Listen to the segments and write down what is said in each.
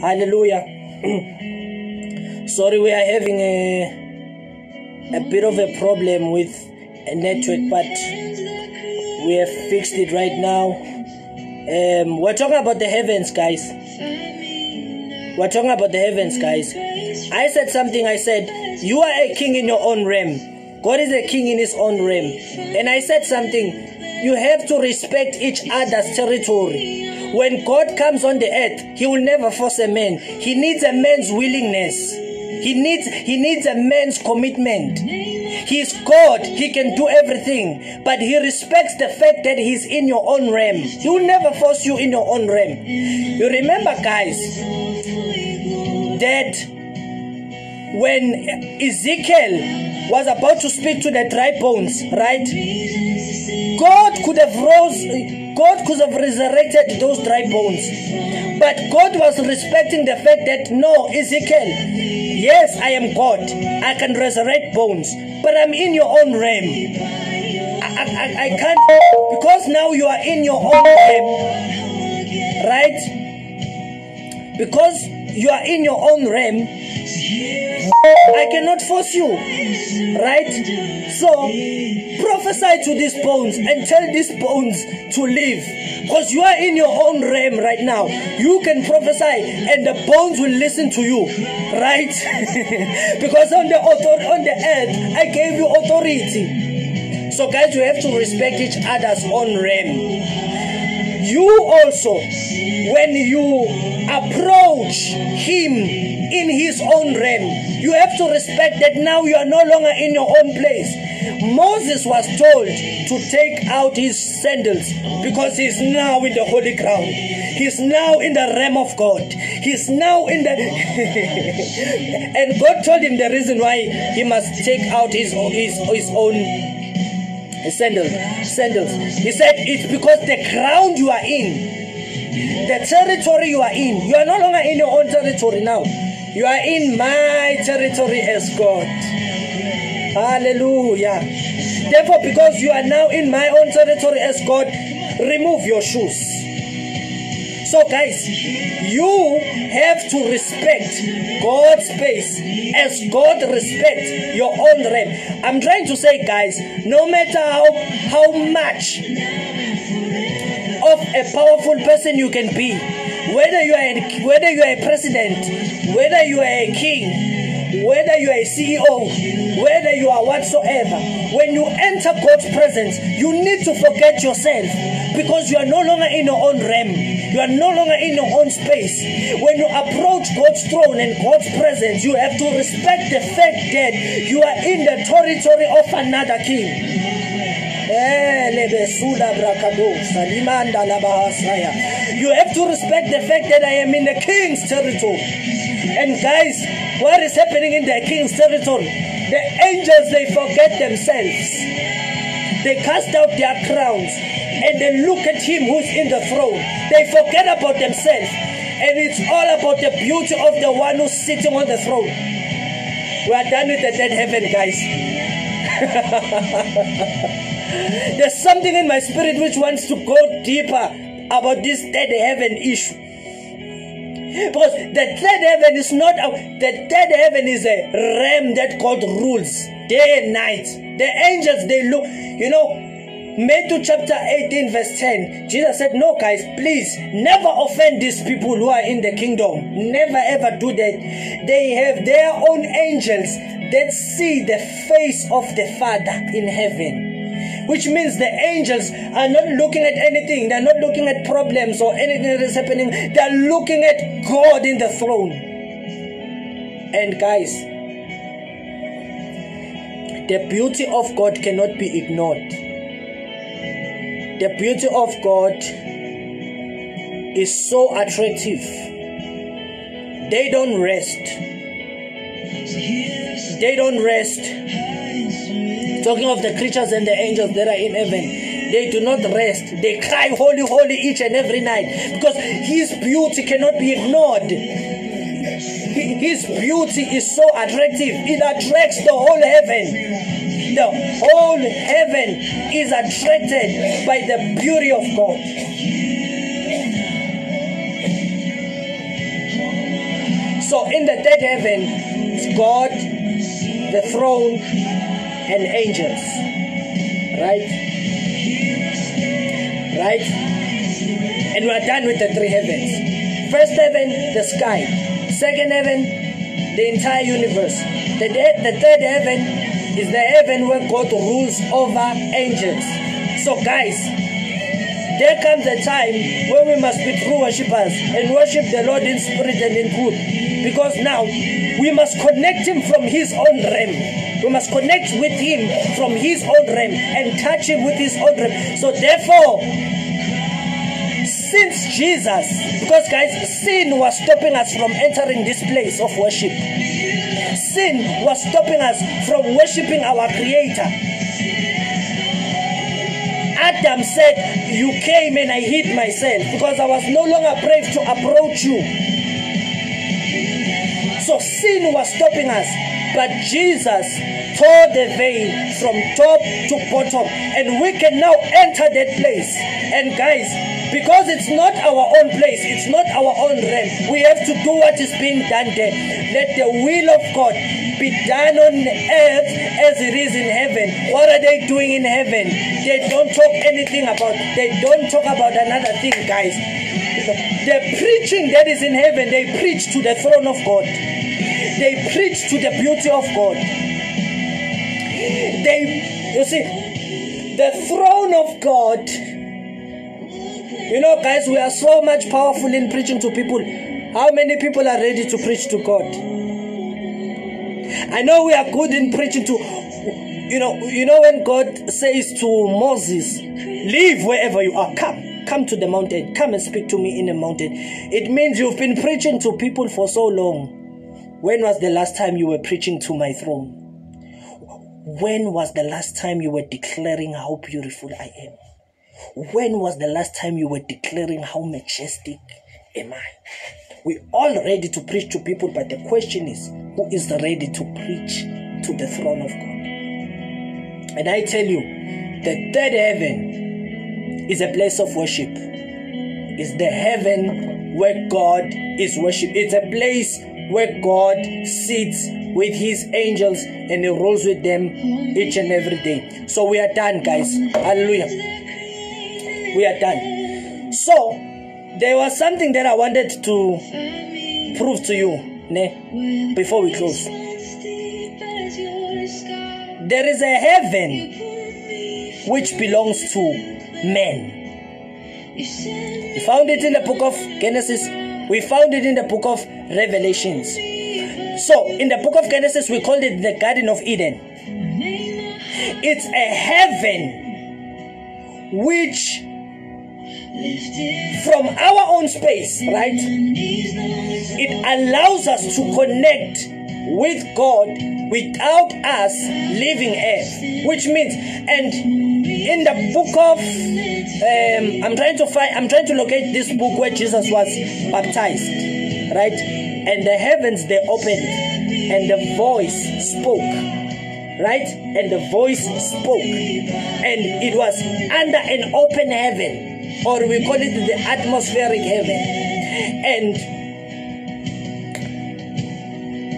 Hallelujah. Sorry, we are having a bit of a problem with a network, but we have fixed it right now. We're talking about the heavens, guys. We're talking about the heavens, guys. I said something. I said, you are a king in your own realm. God is a king in his own realm. And I said something. You have to respect each other's territory. When God comes on the earth, he will never force a man. He needs a man's willingness. He needs a man's commitment. He's God. He can do everything. But he respects the fact that he's in your own realm. He will never force you in your own realm. You remember, guys, that when Ezekiel was about to speak to the dry bones, right? God could have resurrected those dry bones. But God was respecting the fact that, no, Ezekiel, yes, I am God. I can resurrect bones. But I'm in your own realm. I can't, because now you are in your own realm, right? Because you are in your own realm, I cannot force you, right? So prophesy to these bones and tell these bones to live, because you are in your own realm right now. You can prophesy and the bones will listen to you, right? Because on the earth I gave you authority. So guys, you have to respect each other's own realm. You also, when you approach him in his own realm, you have to respect that now you are no longer in your own place. Moses was told to take out his sandals because he's now in the holy ground. He's now in the realm of God. He's now in the and God told him the reason why he must take out his own sandals. He said it's because the ground you are in, the territory you are in, you are no longer in your own territory now. You are in my territory as God. Hallelujah. Therefore, because you are now in my own territory as God, remove your shoes. So guys, you have to respect God's space as God respects your own realm. I'm trying to say, guys, no matter how much of a powerful person you can be, whether you are a president, whether you are a king, whether you are a CEO, whether you are whatsoever, when you enter God's presence, you need to forget yourself, because you are no longer in your own realm. You are no longer in your own space. When you approach God's throne and God's presence, you have to respect the fact that you are in the territory of another king. You have to respect the fact that I am in the king's territory. And guys, what is happening in the king's territory? The angels, they forget themselves. They cast out their crowns and they look at him who's in the throne. They forget about themselves. And it's all about the beauty of the one who's sitting on the throne. We are done with the dead heaven, guys. There's something in my spirit which wants to go deeper about this dead heaven issue. Because the third heaven is not the third heaven is a realm that God rules day and night. The angels, they look, you know, Matthew chapter 18 verse 10, Jesus said, no guys, please never offend these people who are in the kingdom. Never ever do that. They have their own angels that see the face of the Father in heaven. Which means the angels are not looking at anything. They're not looking at problems or anything that is happening. They're looking at God in the throne. And guys, the beauty of God cannot be ignored. The beauty of God is so attractive. They don't rest. They don't rest. Talking of the creatures and the angels that are in heaven, they do not rest. They cry, holy, holy, each and every night, because his beauty cannot be ignored. His beauty is so attractive. It attracts the whole heaven. The whole heaven is attracted by the beauty of God. So in the third heaven, it's God, the throne, and angels. Right? Right? And we are done with the three heavens. First heaven, the sky. Second heaven, the entire universe. The third heaven is the heaven where God rules over angels. So guys, there comes a time when we must be true worshippers and worship the Lord in spirit and in truth. Because now we must connect him from his own realm. We must connect with him from his own realm and touch him with his own realm. So therefore, since Jesus, because guys, sin was stopping us from entering this place of worship. Sin was stopping us from worshiping our Creator. Adam said, you came and I hid myself because I was no longer brave to approach you. So sin was stopping us, but Jesus tore the veil from top to bottom, and we can now enter that place. And guys, because it's not our own place, it's not our own realm, we have to do what is being done there. Let the will of God be done on earth as it is in heaven. What are they doing in heaven? They don't talk anything about, they don't talk about another thing, guys. The preaching that is in heaven, they preach to the throne of God. They preach to the beauty of God. You see, the throne of God. You know, guys, we are so much powerful in preaching to people. How many people are ready to preach to God? I know we are good in preaching to, you know when God says to Moses, leave wherever you are, come to the mountain, come and speak to me in the mountain. It means you've been preaching to people for so long. When was the last time you were preaching to my throne? When was the last time you were declaring how beautiful I am? When was the last time you were declaring how majestic am I? We're all ready to preach to people, but the question is, who is ready to preach to the throne of God? And I tell you, the third heaven is a place of worship. It's the heaven where God is worshipped. It's a place where God sits with his angels and he rules with them each and every day. So we are done, guys. Hallelujah. We are done. So there was something that I wanted to prove to you before we close. There is a heaven which belongs to men. We found it in the book of Genesis. We found it in the book of Revelations. So in the book of Genesis, we called it the Garden of Eden. It's a heaven which, from our own space, right, it allows us to connect with God without us leaving earth. Which means, and in the book of I'm trying to locate this book where Jesus was baptized, right? And the heavens, they opened and the voice spoke, right? And the voice spoke, and it was under an open heaven, or we call it the atmospheric heaven. And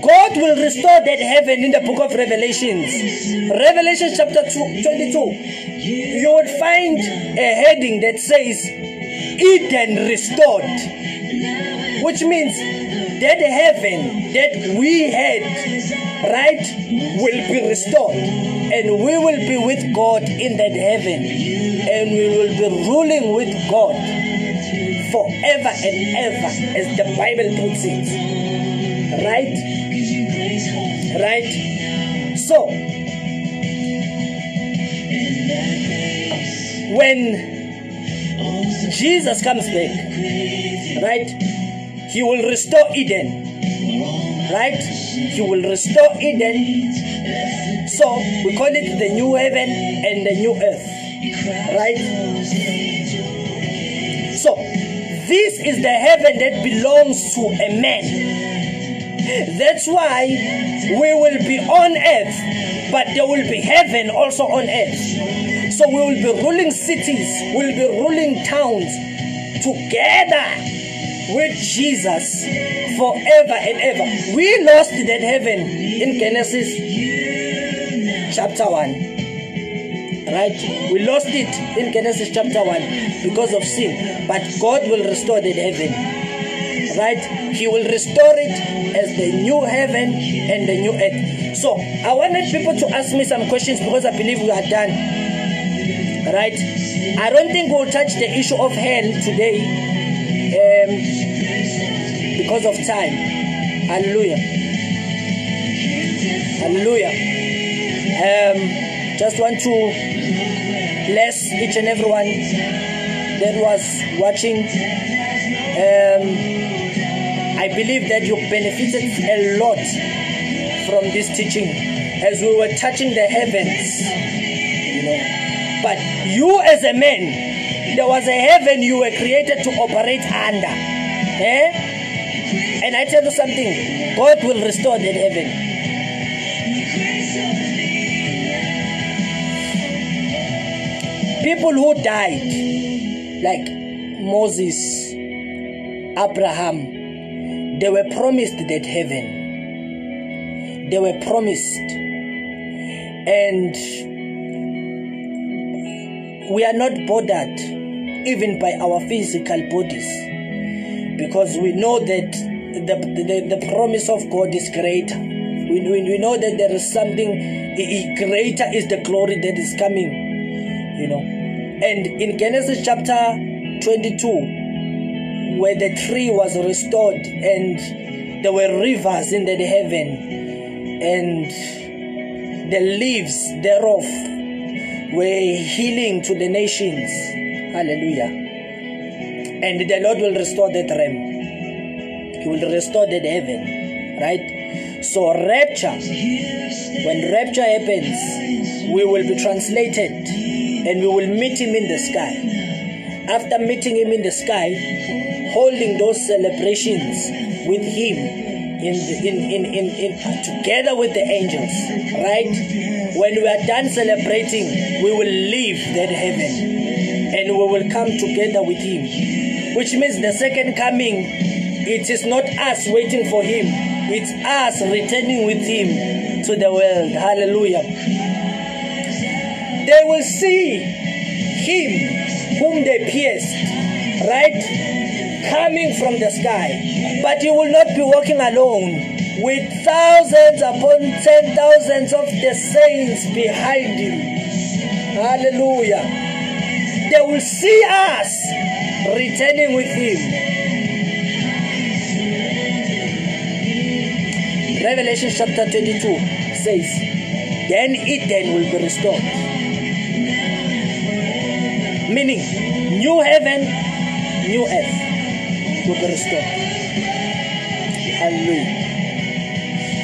God will restore that heaven in the book of Revelations. Revelation chapter 22. You would find a heading that says Eden restored, which means that heaven that we had, right, will be restored, and we will be with God in that heaven, and we will be ruling with God forever and ever, as the Bible puts it. Right? So when Jesus comes back, right, he will restore Eden, right? He will restore Eden. So we call it the new heaven and the new earth, right? So this is the heaven that belongs to a man. That's why we will be on earth, but there will be heaven also on earth. So we will be ruling cities, we will be ruling towns together with Jesus forever and ever. We lost that heaven in Genesis chapter 1. Right? We lost it in Genesis chapter 1 because of sin. But God will restore that heaven. Right? He will restore it as the new heaven and the new earth. So I wanted people to ask me some questions because I believe we are done. Right? I don't think we'll touch the issue of hell today because of time. Hallelujah. Hallelujah. Just want to bless each and everyone that was watching. I believe that you benefited a lot from this teaching as we were touching the heavens, you know. But you as a man, there was a heaven you were created to operate under. And I tell you something, God will restore that heaven. People who died, like Moses, Abraham, they were promised that heaven. They were promised. And we are not bothered even by our physical bodies, because we know that the promise of God is greater. We know that there is something greater, is the glory that is coming, you know. And in Genesis chapter 22, where the tree was restored and there were rivers in the heaven and the leaves thereof were healing to the nations. Hallelujah. And the Lord will restore that realm. He will restore that heaven. Right? So rapture, when rapture happens, we will be translated and we will meet him in the sky. After meeting him in the sky, holding those celebrations with him together with the angels, right? When we are done celebrating, we will leave that heaven and we will come together with him, which means the second coming, it is not us waiting for him, it's us returning with him to the world. Hallelujah. They will see him whom they pierced, right, coming from the sky. But he will not be walking alone, with thousands upon 10,000s of the saints behind him. Hallelujah. They will see us returning with him. Revelation chapter 22 says, then Eden will be restored. Meaning, new heaven, new earth will be restored. Hallelujah.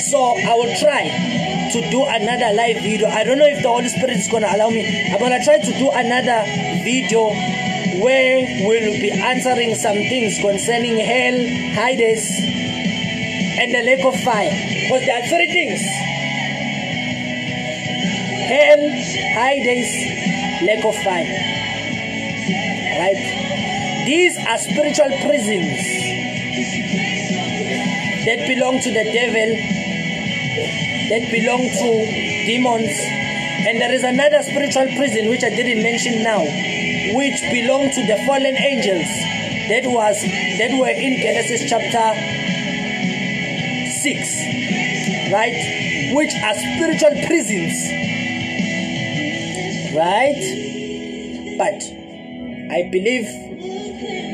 So I will try to do another live video. I don't know if the Holy Spirit is going to allow me. I'm going to try to do another video where we'll be answering some things concerning hell, Hades, and the lake of fire. Because there are three things: hell, Hades, lake of fire. Right? These are spiritual prisons that belong to the devil, that belong to demons. And there is another spiritual prison which I didn't mention now, which belong to the fallen angels that were in Genesis chapter 6, right? Which are spiritual prisons, right? But I believe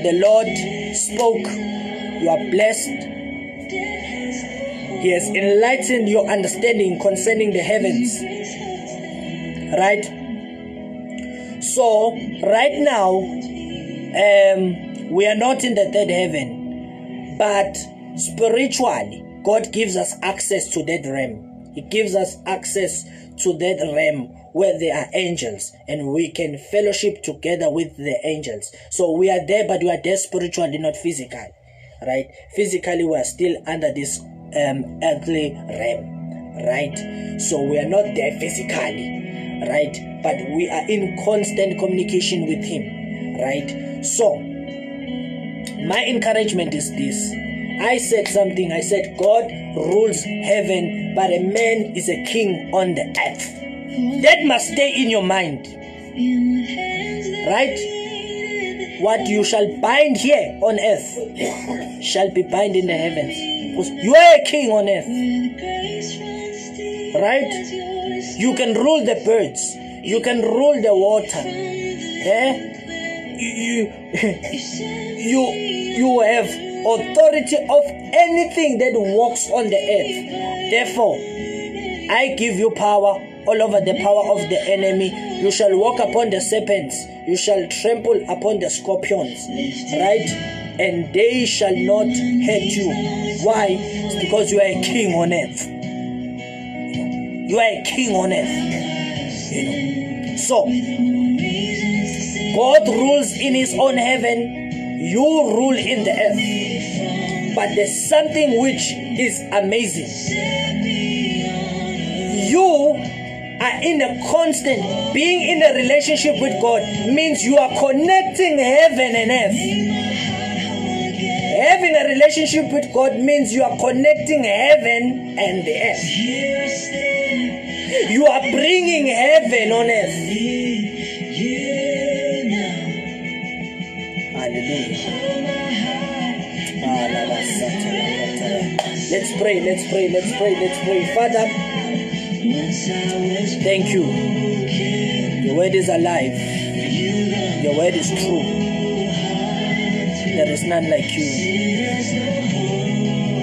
the Lord spoke. You are blessed. He has enlightened your understanding concerning the heavens, right? So right now, we are not in the third heaven, but spiritually, God gives us access to that realm. He gives us access to that realm where there are angels, and we can fellowship together with the angels. So we are there, but we are there spiritually, not physically, right? Physically, we are still under this earthly realm, right? So we are not there physically, right? But we are in constant communication with him, right? So My encouragement is this. I said something. I said God rules heaven, but a man is a king on the earth. That must stay in your mind. Right? What you shall bind here on earth shall be bound in the heavens. Because you are a king on earth. Right? You can rule the birds. You can rule the water. You have authority of anything that walks on the earth. Therefore, I give you power all over the power of the enemy. You shall walk upon the serpents. You shall trample upon the scorpions. Right? And they shall not hurt you. Why? It's because you are a king on earth. You are a king on earth. So, God rules in his own heaven. You rule in the earth. But there's something which is amazing. You are in a constant, being in a relationship with God means you are connecting heaven and earth. Having a relationship with God means you are connecting heaven and the earth. You are bringing heaven on earth. Hallelujah. Let's pray, let's pray, let's pray, let's pray. Father, thank you. Your word is alive. Your word is true. There is none like you.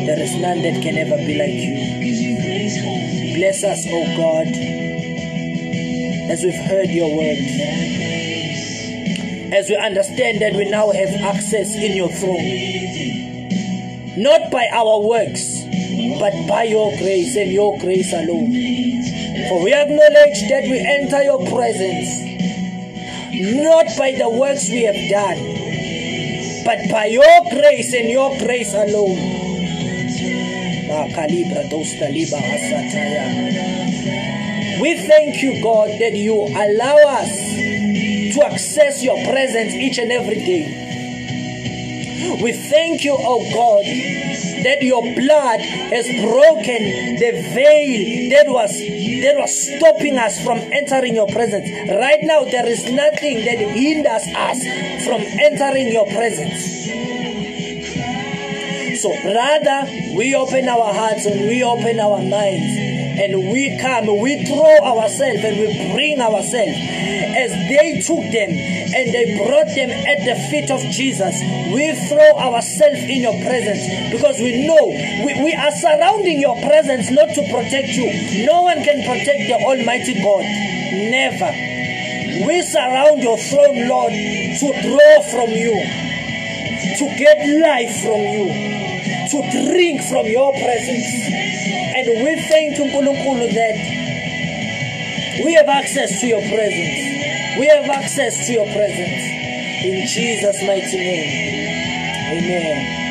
There is none that can ever be like you. Bless us, O God, as we've heard your word. As we understand that we now have access in your throne. Not by our works, but by your grace and your grace alone. For we acknowledge that we enter your presence not by the works we have done, but by your grace and your grace alone. We thank you, God, that you allow us to access your presence each and every day. We thank you, oh God, that your blood has broken the veil that was stopping us from entering your presence. Right now, there is nothing that hinders us from entering your presence. So rather, we open our hearts and we open our minds and we come, we throw ourselves and we bring ourselves as they took them and they brought them at the feet of Jesus. We throw ourselves in your presence because we know we are surrounding your presence not to protect you. No one can protect the Almighty God. Never. We surround your throne, Lord, to draw from you, to get life from you, to drink from your presence. And we thank you, Nkulunkulu, that we have access to your presence. We have access to your presence. In Jesus' mighty name. Amen.